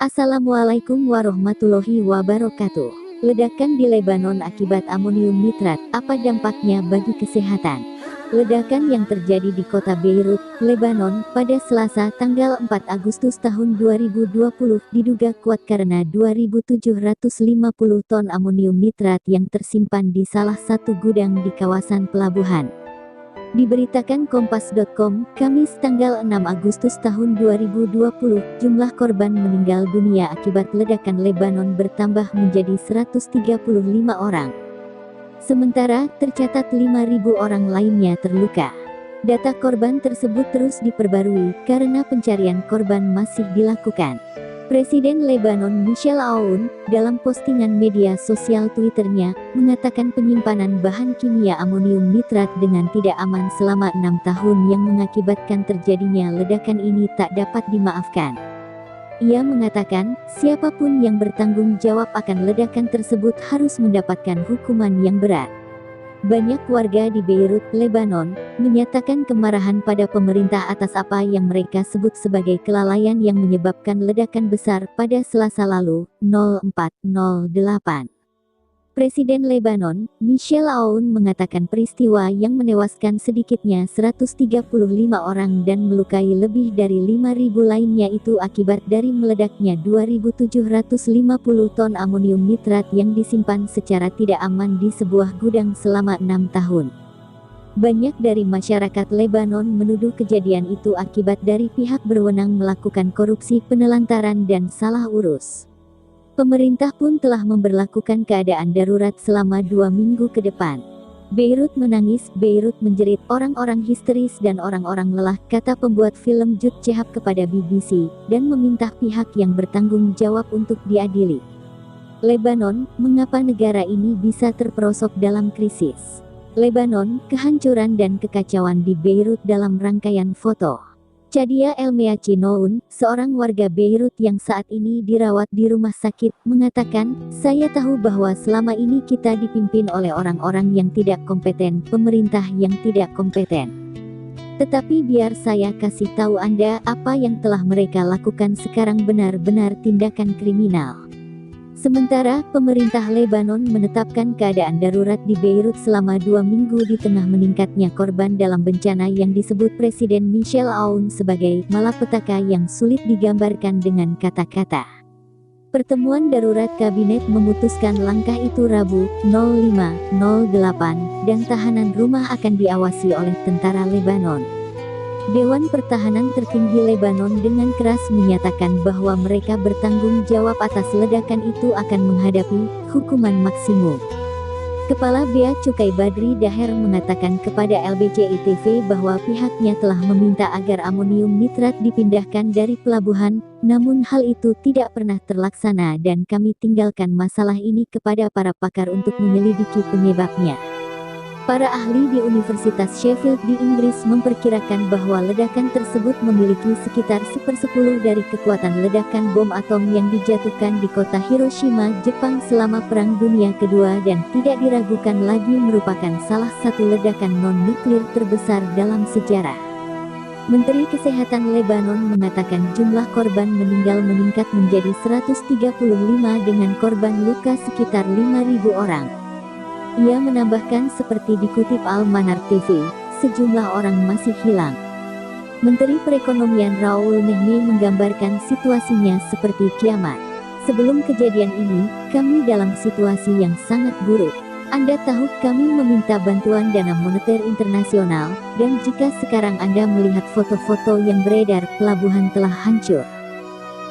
Assalamualaikum warahmatullahi wabarakatuh. Ledakan di Lebanon akibat amonium nitrat, apa dampaknya bagi kesehatan? Ledakan yang terjadi di kota Beirut, Lebanon, pada Selasa tanggal 4 Agustus tahun 2020 diduga kuat karena 2.750 ton amonium nitrat yang tersimpan di salah satu gudang di kawasan pelabuhan. Diberitakan Kompas.com, Kamis tanggal 6 Agustus tahun 2020, jumlah korban meninggal dunia akibat ledakan Lebanon bertambah menjadi 135 orang. Sementara, tercatat 5.000 orang lainnya terluka. Data korban tersebut terus diperbarui, karena pencarian korban masih dilakukan. Presiden Lebanon Michel Aoun, dalam postingan media sosial Twitternya, mengatakan penyimpanan bahan kimia amonium nitrat dengan tidak aman selama 6 tahun yang mengakibatkan terjadinya ledakan ini tak dapat dimaafkan. Ia mengatakan, siapapun yang bertanggung jawab akan ledakan tersebut harus mendapatkan hukuman yang berat. Banyak warga di Beirut, Lebanon, menyatakan kemarahan pada pemerintah atas apa yang mereka sebut sebagai kelalaian yang menyebabkan ledakan besar pada Selasa lalu, 04.08. Presiden Lebanon, Michel Aoun mengatakan peristiwa yang menewaskan sedikitnya 135 orang dan melukai lebih dari 5.000 lainnya itu akibat dari meledaknya 2.750 ton amonium nitrat yang disimpan secara tidak aman di sebuah gudang selama 6 tahun. Banyak dari masyarakat Lebanon menuduh kejadian itu akibat dari pihak berwenang melakukan korupsi, penelantaran dan salah urus. Pemerintah pun telah memberlakukan keadaan darurat selama 2 minggu ke depan. Beirut menangis, Beirut menjerit, orang-orang histeris dan orang-orang lelah, kata pembuat film Jude Chehab kepada BBC, dan meminta pihak yang bertanggung jawab untuk diadili. Lebanon, mengapa negara ini bisa terperosok dalam krisis? Lebanon, kehancuran dan kekacauan di Beirut dalam rangkaian foto. Chadia El-Meachi Noun, seorang warga Beirut yang saat ini dirawat di rumah sakit, mengatakan, saya tahu bahwa selama ini kita dipimpin oleh orang-orang yang tidak kompeten, pemerintah yang tidak kompeten. Tetapi biar saya kasih tahu Anda, apa yang telah mereka lakukan sekarang benar-benar tindakan kriminal. Sementara, pemerintah Lebanon menetapkan keadaan darurat di Beirut selama 2 minggu di tengah meningkatnya korban dalam bencana yang disebut Presiden Michel Aoun sebagai malapetaka yang sulit digambarkan dengan kata-kata. Pertemuan darurat kabinet memutuskan langkah itu Rabu, 05.08, dan tahanan rumah akan diawasi oleh tentara Lebanon. Dewan Pertahanan Tertinggi Lebanon dengan keras menyatakan bahwa mereka bertanggung jawab atas ledakan itu akan menghadapi hukuman maksimum. Kepala Bea Cukai Badri Daher mengatakan kepada LBCI TV bahwa pihaknya telah meminta agar amonium nitrat dipindahkan dari pelabuhan, namun hal itu tidak pernah terlaksana dan kami tinggalkan masalah ini kepada para pakar untuk menyelidiki penyebabnya. Para ahli di Universitas Sheffield di Inggris memperkirakan bahwa ledakan tersebut memiliki sekitar 1/10 dari kekuatan ledakan bom atom yang dijatuhkan di kota Hiroshima, Jepang selama Perang Dunia Kedua dan tidak diragukan lagi merupakan salah satu ledakan non-nuklir terbesar dalam sejarah. Menteri Kesehatan Lebanon mengatakan jumlah korban meninggal meningkat menjadi 135 dengan korban luka sekitar 5.000 orang. Ia menambahkan seperti dikutip Al-Manar TV, sejumlah orang masih hilang. Menteri Perekonomian Raoul Nehmi menggambarkan situasinya seperti kiamat. Sebelum kejadian ini, kami dalam situasi yang sangat buruk. Anda tahu kami meminta bantuan dana moneter internasional, dan jika sekarang Anda melihat foto-foto yang beredar, pelabuhan telah hancur.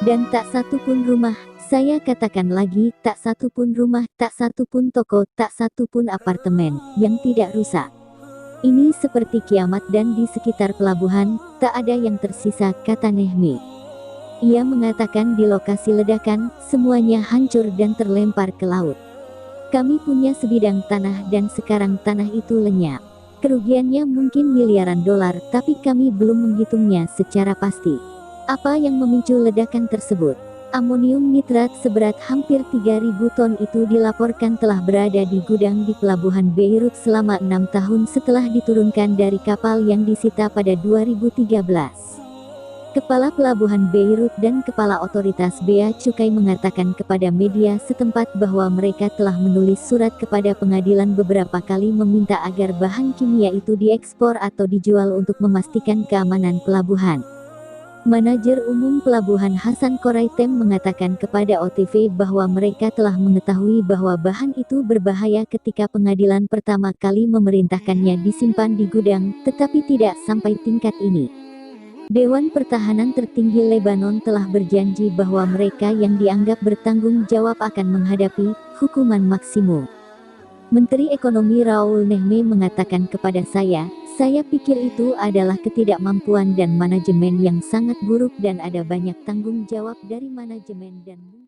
Dan tak satu pun rumah, saya katakan lagi, tak satu pun rumah, tak satu pun toko, tak satu pun apartemen, yang tidak rusak. Ini seperti kiamat dan di sekitar pelabuhan, tak ada yang tersisa, kata Nehmi. Ia mengatakan di lokasi ledakan, semuanya hancur dan terlempar ke laut. Kami punya sebidang tanah dan sekarang tanah itu lenyap. Kerugiannya mungkin miliaran dolar, tapi kami belum menghitungnya secara pasti. Apa yang memicu ledakan tersebut? Amonium nitrat seberat hampir 3.000 ton itu dilaporkan telah berada di gudang di pelabuhan Beirut selama 6 tahun setelah diturunkan dari kapal yang disita pada 2013. Kepala Pelabuhan Beirut dan Kepala Otoritas Bea Cukai mengatakan kepada media setempat bahwa mereka telah menulis surat kepada pengadilan beberapa kali meminta agar bahan kimia itu diekspor atau dijual untuk memastikan keamanan pelabuhan. Manajer Umum Pelabuhan Hasan Koraitem mengatakan kepada OTV bahwa mereka telah mengetahui bahwa bahan itu berbahaya ketika pengadilan pertama kali memerintahkannya disimpan di gudang, tetapi tidak sampai tingkat ini. Dewan Pertahanan Tertinggi Lebanon telah berjanji bahwa mereka yang dianggap bertanggung jawab akan menghadapi hukuman maksimum. Menteri Ekonomi Raoul Nehme mengatakan kepada saya pikir itu adalah ketidakmampuan dan manajemen yang sangat buruk dan ada banyak tanggung jawab dari manajemen dan